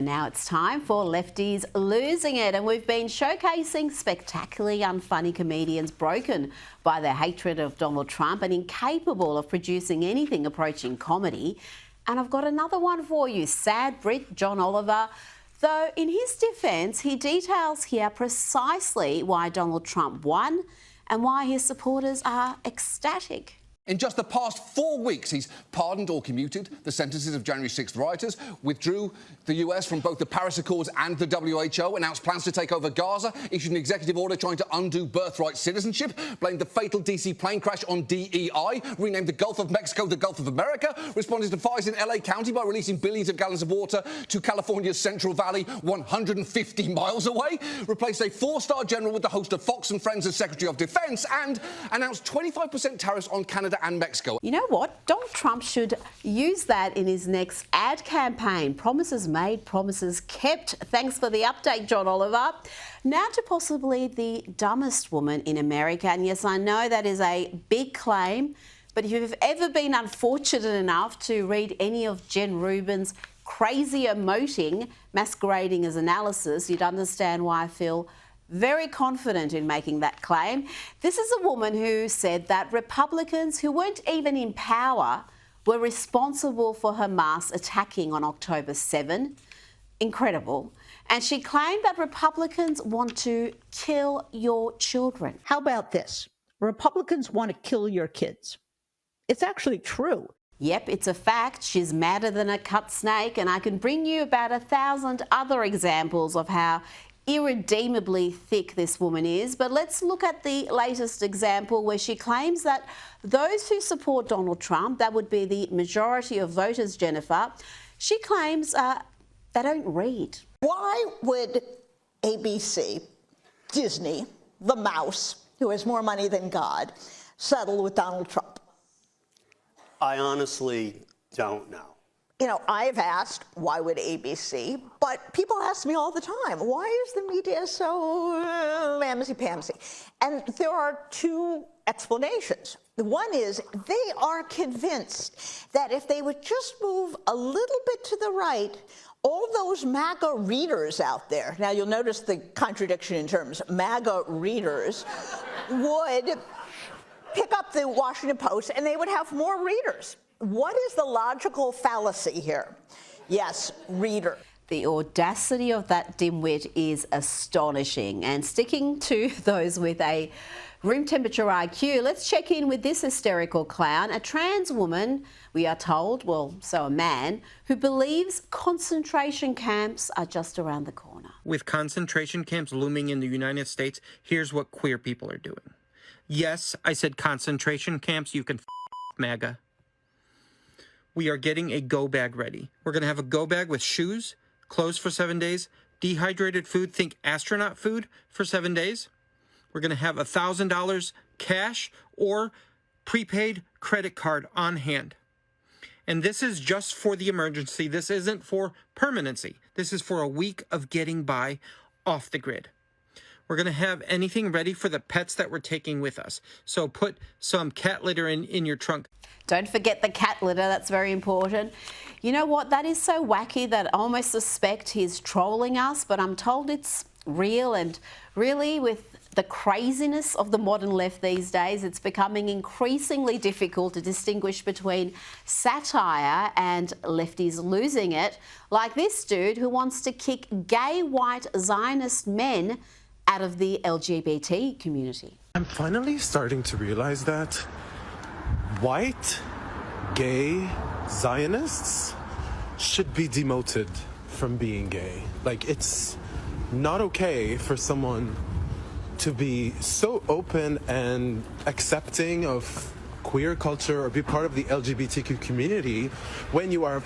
Now it's time for Lefties Losing It, and we've been showcasing spectacularly unfunny comedians broken by their hatred of Donald Trump and incapable of producing anything approaching comedy. And I've got another one for you, sad Brit John Oliver. Though in his defence, he details here precisely why Donald Trump won and why his supporters are ecstatic. In just the past 4 weeks, he's pardoned or commuted the sentences of January 6th rioters, withdrew the US from both the Paris Accords and the WHO, announced plans to take over Gaza, issued an executive order trying to undo birthright citizenship, blamed the fatal DC plane crash on DEI, renamed the Gulf of Mexico the Gulf of America, responded to fires in LA County by releasing billions of gallons of water to California's Central Valley 150 miles away, replaced a 4-star general with the host of Fox and Friends as Secretary of Defense, and announced 25% tariffs on Canada and Mexico. You know what? Donald Trump should use that in his next ad campaign. Promises made, promises kept. Thanks for the update, John Oliver. Now to possibly the dumbest woman in America. And yes, I know that is a big claim, but if you've ever been unfortunate enough to read any of Jen Rubin's crazy emoting masquerading as analysis, you'd understand why I feel very confident in making that claim. This is a woman who said that Republicans who weren't even in power were responsible for Hamas attacking on October 7. Incredible. And she claimed that Republicans want to kill your children. How about this? Republicans want to kill your kids. It's actually true. Yep, it's a fact. She's madder than a cut snake, and I can bring you about 1,000 other examples of how irredeemably thick this woman is. But let's look at the latest example where she claims that those who support Donald Trump, that would be the majority of voters, Jennifer, she claims they don't read. Why would ABC, Disney, the mouse, who has more money than God, settle with Donald Trump? I honestly don't know. You know, I've asked, why would ABC? But people ask me all the time, why is the media so mamsy-pamsy? And there are two explanations. One is they are convinced that if they would just move a little bit to the right, all those MAGA readers out there, now you'll notice the contradiction in terms, MAGA readers, would pick up the Washington Post and they would have more readers. What is the logical fallacy here? Yes, reader. The audacity of that dimwit is astonishing. And sticking to those with a room temperature IQ, let's check in with this hysterical clown, a trans woman, we are told, well, so a man, who believes concentration camps are just around the corner. With concentration camps looming in the United States, here's what queer people are doing. Yes, I said concentration camps, you can MAGA. We are getting a go bag ready. We're going to have a go bag with shoes, clothes for 7 days, dehydrated food, think astronaut food for 7 days. We're going to have $1,000 cash or prepaid credit card on hand. And this is just for the emergency. This isn't for permanency. This is for a week of getting by off the grid. We're going to have anything ready for the pets that we're taking with us. So put some cat litter in your trunk. Don't forget the cat litter, that's very important. You know what, that is so wacky that I almost suspect he's trolling us, but I'm told it's real. And really, with the craziness of the modern left these days, it's becoming increasingly difficult to distinguish between satire and lefties losing it, like this dude who wants to kick gay white Zionist men out of the LGBT community. I'm finally starting to realize that white, gay Zionists should be demoted from being gay. Like, it's not okay for someone to be so open and accepting of queer culture or be part of the LGBTQ community when you are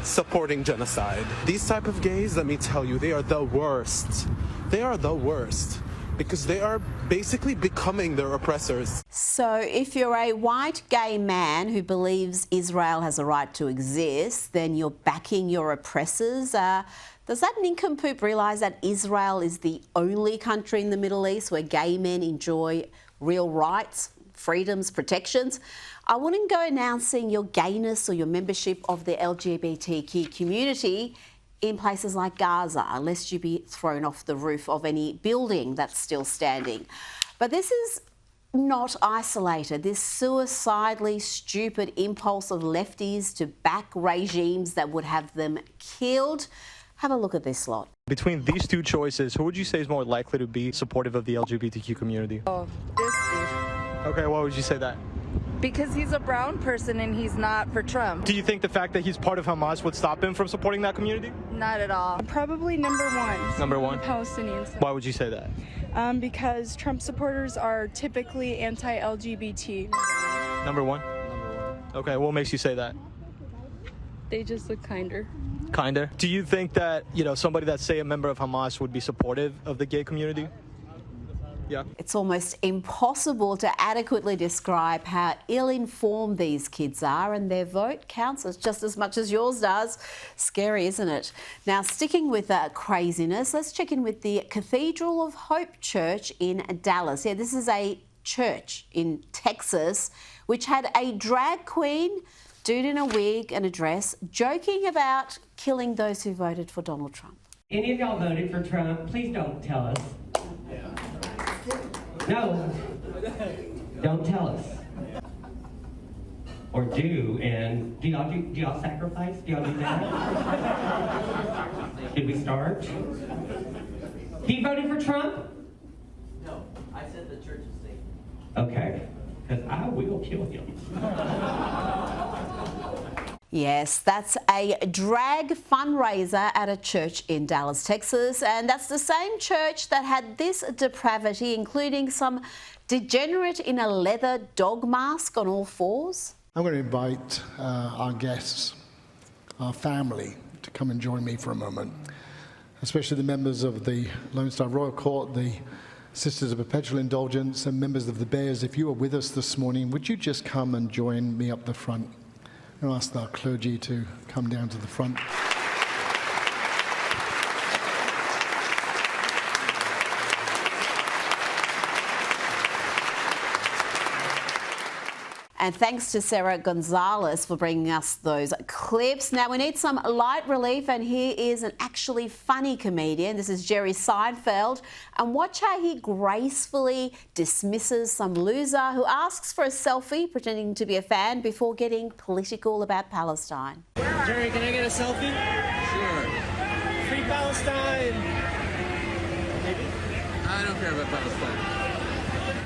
supporting genocide. These type of gays, let me tell you, they are the worst. They are the worst because they are basically becoming their oppressors. So if you're a white gay man who believes Israel has a right to exist, then you're backing your oppressors. Does that nincompoop realise that Israel is the only country in the Middle East where gay men enjoy real rights, freedoms, protections? I wouldn't go announcing your gayness or your membership of the LGBTQ community in places like Gaza, lest you be thrown off the roof of any building that's still standing. But this is not isolated. This suicidally stupid impulse of lefties to back regimes that would have them killed. Have a look at this lot. Between these two choices, who would you say is more likely to be supportive of the LGBTQ community? Oh, this dude. Okay, why would you say that? Because he's a brown person and he's not for Trump. Do you think the fact that he's part of Hamas would stop him from supporting that community? Not at all. Probably number one. Number one? Palestinians. Why would you say that? Because Trump supporters are typically anti-LGBT. Number one? Okay, what makes you say that? They just look kinder. Kinder. Do you think that, somebody that's, say, a member of Hamas would be supportive of the gay community? Yeah. It's almost impossible to adequately describe how ill-informed these kids are, and their vote counts just as much as yours does. Scary, isn't it? Now, sticking with craziness, let's check in with the Cathedral of Hope Church in Dallas. Yeah, this is a church in Texas which had a drag queen, dude in a wig and a dress, joking about killing those who voted for Donald Trump. Any of y'all voted for Trump? Please don't tell us. No, don't tell us. Or do, and do y'all sacrifice? Do y'all do that? Did we start? He voted for Trump? No, I said the church is safe. Okay, because I will kill him. Yes, that's a drag fundraiser at a church in Dallas, Texas, and that's the same church that had this depravity, including some degenerate in a leather dog mask on all fours. I'm going to invite our guests, our family, to come and join me for a moment, especially the members of the Lone Star Royal Court, the Sisters of Perpetual Indulgence, and members of the Bears. If you are with us this morning, would you just come and join me up the front? I'm going to ask our clergy to come down to the front. And thanks to Sarah Gonzalez for bringing us those clips. Now, we need some light relief, and here is an actually funny comedian. This is Jerry Seinfeld. And watch how he gracefully dismisses some loser who asks for a selfie, pretending to be a fan, before getting political about Palestine. Jerry, can I get a selfie? Sure. Free Palestine! I don't care about Palestine.